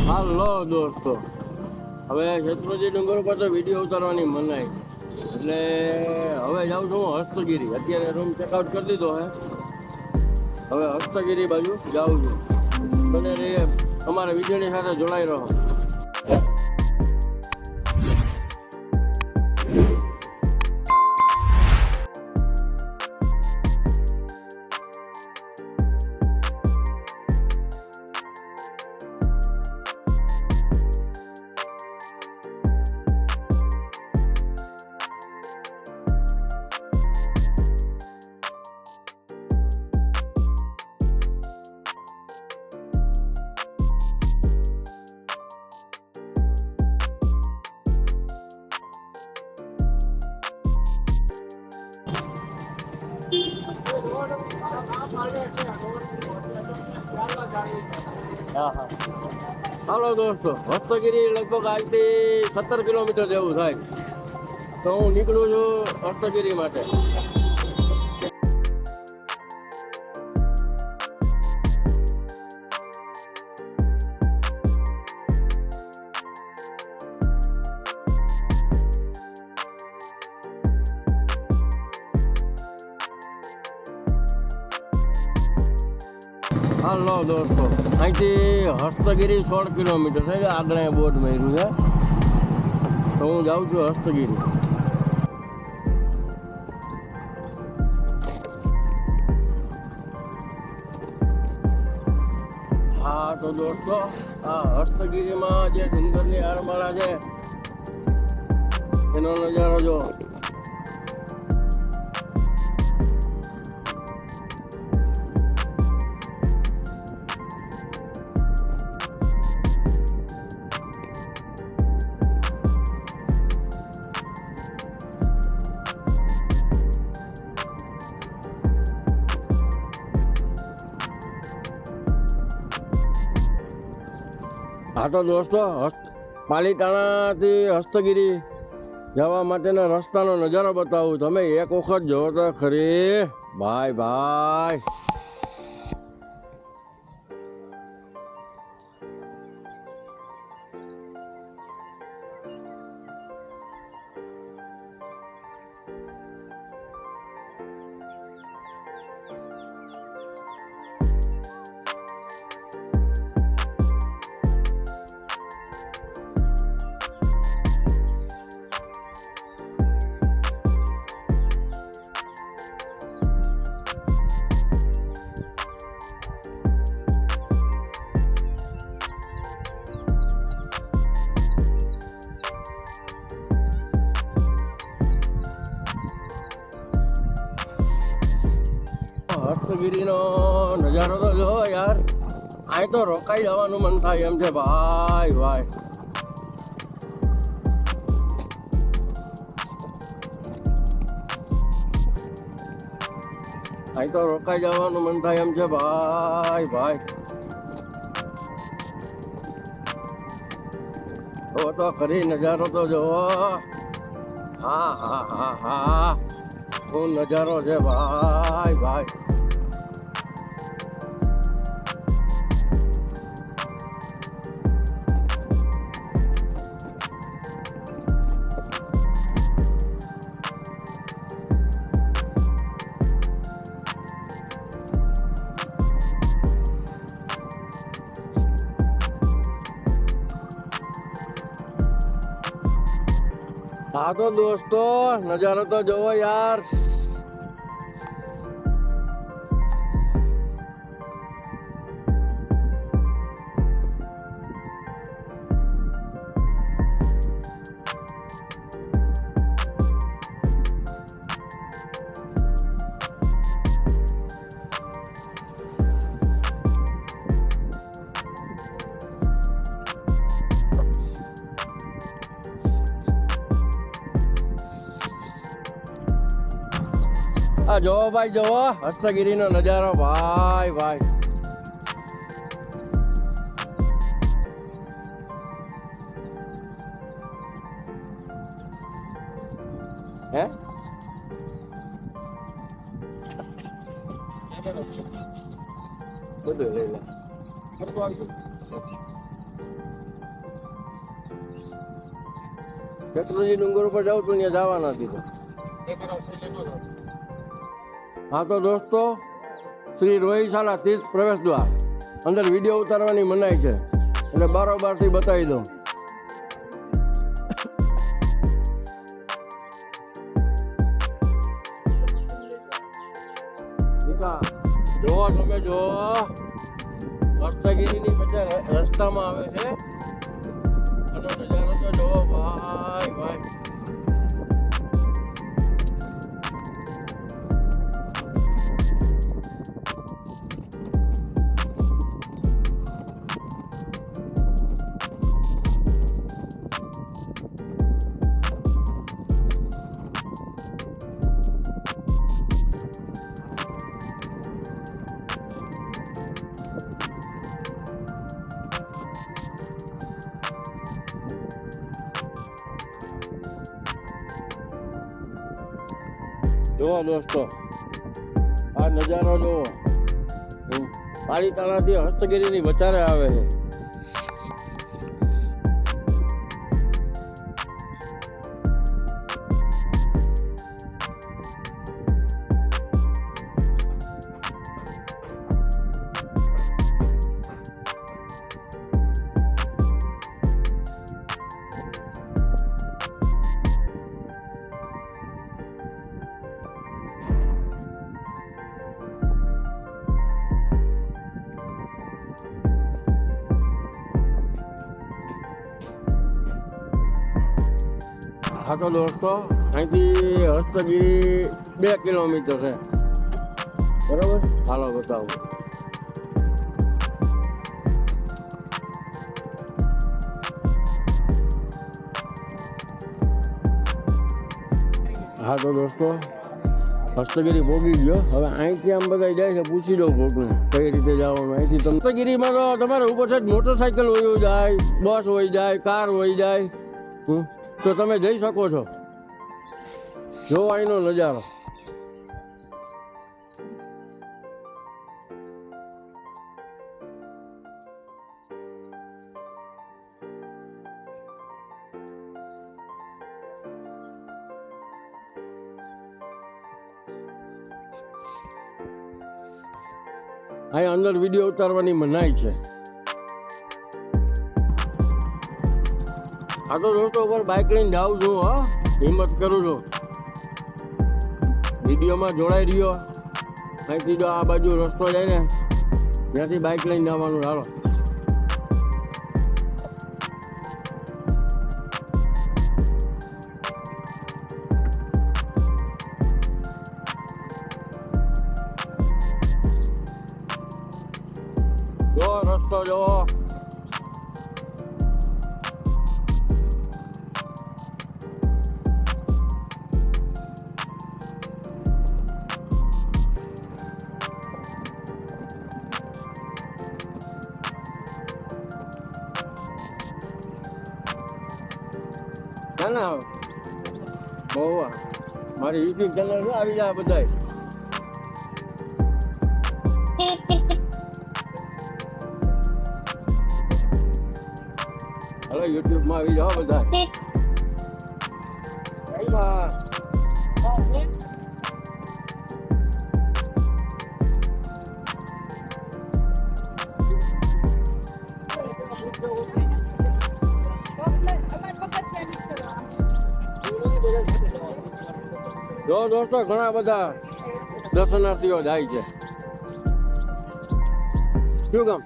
હાલો દોસ્તો, હવે શેત્રુંજી ડુંગર ઉપર તો વિડીયો ઉતારવાની મનાઈ, એટલે હવે જાઉં છું હું હસ્તગીરી. અત્યારે રૂમ ચેકઆઉટ કરી દીધો હે, હવે હસ્તગીરી બાજુ જાઉં છું. બને રહીએ અમારા વિડીયોની સાથે જોડાઈ રહો. હાલો દોસ્તો, હસ્તગીરી લગભગ આજથી 17 કિલોમીટર જેવું થાય, તો હું નીકળું છું હસ્તગીરી માટે. હાલો દોસ્તો, અહીંથી હસ્તગીરી 16 કિલોમીટર છે. આગળ અહીંયા બોર્ડ માર્યું છે, તો હું જાઉં છું હસ્તગીરી. હા તો દોસ્તો, આ હસ્તગીરીમાં જે ડુંગરની આરમાળા છે એનો નજારો જો. હા તો દોસ્તો, પાલીતાણાથી હસ્તગીરી જવા માટેના રસ્તાનો નજારો બતાવું. તમે એક વખત જોવો તો ખરી. ભાઈ હસ્તગીરીનો નજારો તો જો યાર. અહીં તો રોકાઈ જવાનું મન થાય એમ છે ભાઈ. અહીં તો રોકાઈ જવાનું મન થાય એમ છે ભાઈ. તો ખરી નજારો તો જોવો. હા શું નજારો છે ભાઈ. હા તો દોસ્તો, નજારો તો જોવો યાર. આ જોવો ભાઈ, જોવો હસ્તગીરીનો નજારો ભાઈ. હે બધું લઈ લે. શેત્રુંજી ડુંગર ઉપર જાઉં છું ત્યાં જવા નથી તો. હા તો દોસ્તો, શ્રી રોહિશાલા તીર્થ પ્રવેશ દ્વાર અંદર વિડીયો ઉતારવાની મનાઈ છે એટલે બારોબારથી બતાવી દઉં. જોવો તમે જોવો, હસ્તગીરીની પછી રસ્તામાં આવે છે અને નજારો તો જોવો ભાઈ ભાઈ. જુઓ દોસ્તો, આ નજારો જુઓ, પાલીતાણાથી હસ્તગીરીની વચારે આવે છે. હા તો દોસ્તો, અહીંથી હસ્તગીરી 2 કિલોમીટર છે, બરાબર? હાલો બતાવું. હા તો દોસ્તો, હસ્તગીરી ભોગી ગયો. હવે અહીંથી આમ બધા જાય છે, પૂછી દઉં ભોગને કઈ રીતે જવાનું. અહીંથી હસ્તગીરીમાં તો તમારે ઉપર છે મોટરસાઇકલ વહી જાય, બસ વહી જાય, કાર વહી જાય, તો તમે જઈ શકો છો. જોવો અહીંનો નજારો. અહીં અંદર વિડીયો ઉતારવાની મનાઈ છે. આ તો દોસ્તો ઉપર બાઇક લઈને જાઉં છું. હા, હિંમત કરું છું, વિડીયોમાં જોડાઈ રહ્યો. અહીંથી જો આ બાજુ રસ્તો જાય ને ત્યાંથી બાઇક લઈને જવાનું. હાલો. જો રસ્તો જોવો. ના બહુ મારી યુટ્યુબ ચેનલ આવી જાય બધા. હલો, યુટ્યુબમાં આવી જાઓ બધા. જો દોસ્તો, ઘણા બધા દર્શનાર્થીઓ જાય છે. શું કામ?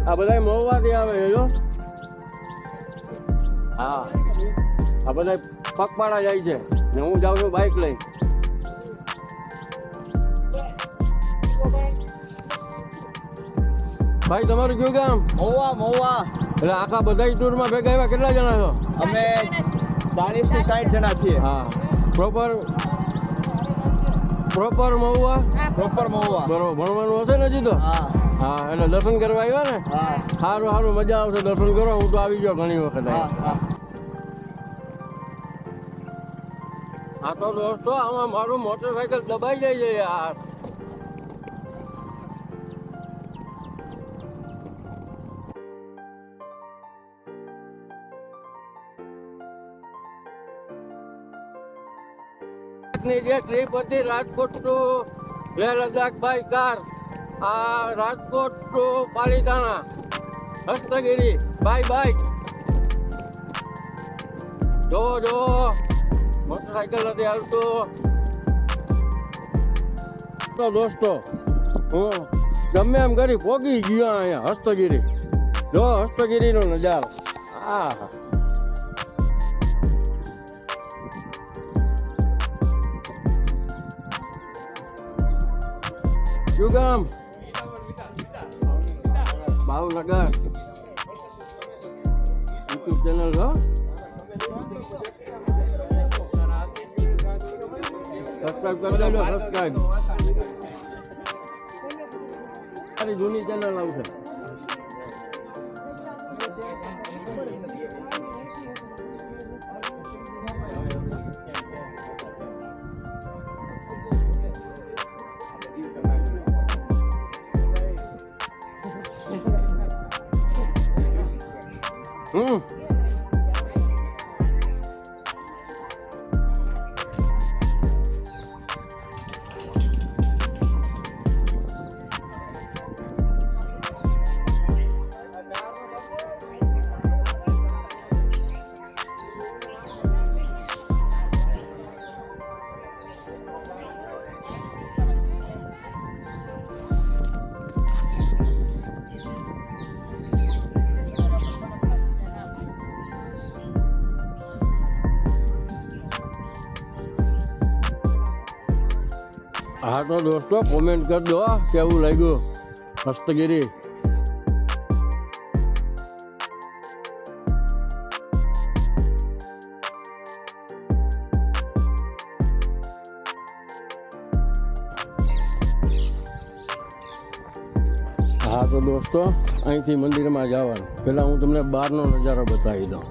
આ બધા મહુવાથી આવે છે. જો હા, આ બધા પગપાળા જાય છે ને હું જાઉં છું બાઇક લઈ. ભાઈ તમારું કયું ગામ? મહુવા. મહુવા એટલે આખા બધા ટૂરમાં ભેગા આવ્યા કેટલા જણા છો? અમે 40 થી 60 જણા છીએ. હા, પ્રોપર મહુવા. પ્રોપર મહુવા. બરોબર, ભણવાનું હશે ને હજી તો? હા હા, એટલે દર્શન કરવા આવ્યા ને? હા સારું સારું, મજા આવશે. દર્શન કરો. હું તો આવી ગયો ઘણી વખત. હા. હા તો દોસ્તો, આમાં મારું મોટરસાઇકલ દબાઈ જાય છે યાર. લદ્દાખની જે ટ્રીપ હતી Rajkot to Leh Ladakh by car, આ Rajkot to Palitana Hastagiri by bike. જો મોટરસાયકલ નથી હાલતું. તો દોસ્તો હું ગમે એમ કરી પોગી ગયો અહીંયા હસ્તગીરી. જો હસ્તગીરીનો નજારો. હા શું ગામ? ભાવનગર. યુટ્યુબ ચેનલ છો? સબસ્ક્રાઇબ કરી દેજો. સબસ્ક્રાઇબ. મારી જૂની ચેનલ આવશે. હા તો દોસ્તો કોમેન્ટ કરજો કેવું લાગ્યું હસ્તગીરી. હા તો દોસ્તો અહીંથી મંદિરમાં જવાનું પહેલાં હું તમને બહારનો નજારો બતાવી દઉં.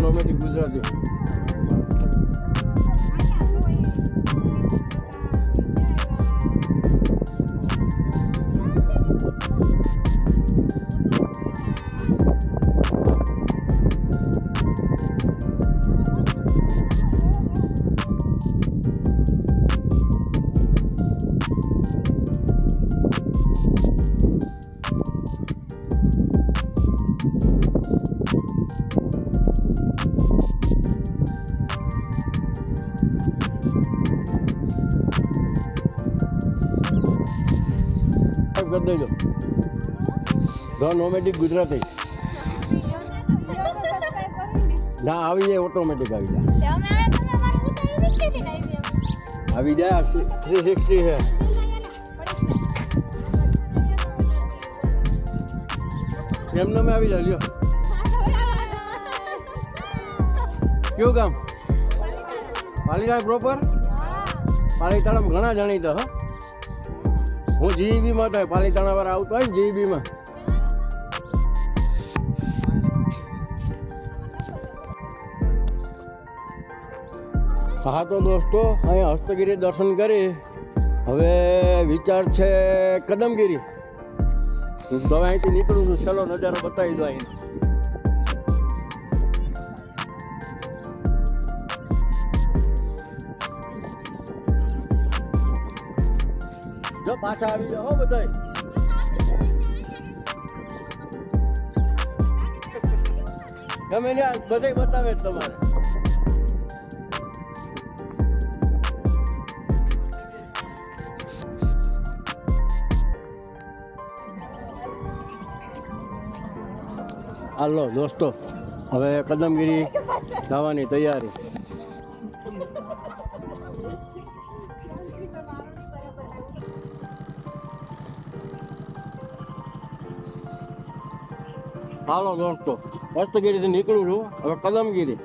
નોમેટિક ગુજરાતી. કરી દેજો. ધ નોમેટિક ગુજરાતી. ના આવી જાય ઓટોમેટિક આવી જાય. આવી જાય 360 છે. એમને મેં આવી જાય લ્યો. કયું કામ? પાલીતાણા પ્રોપર? પાલીતાણામાં ઘણા જાણીતા હા. હું જીઈબીમાં તો પાલીતાણા વાળા આવતો હોય ને જીઈબીમાં. હા તો દોસ્તો અહીંયા હસ્તગીરી દર્શન કરી હવે વિચાર છે કદમગીરી. તો હવે અહીંથી નીકળું છું. ચલો નજારો બતાવી દો અહીં. જો પાછા આવી જાઓ બધાય. તમે બધે બતાવે તમારે. હાલો દોસ્તો હવે કદમગીરી જવાની તૈયારી. હાલો દોસ્તો હસ્તગીરીથી નીકળું છું હવે કદમગીરી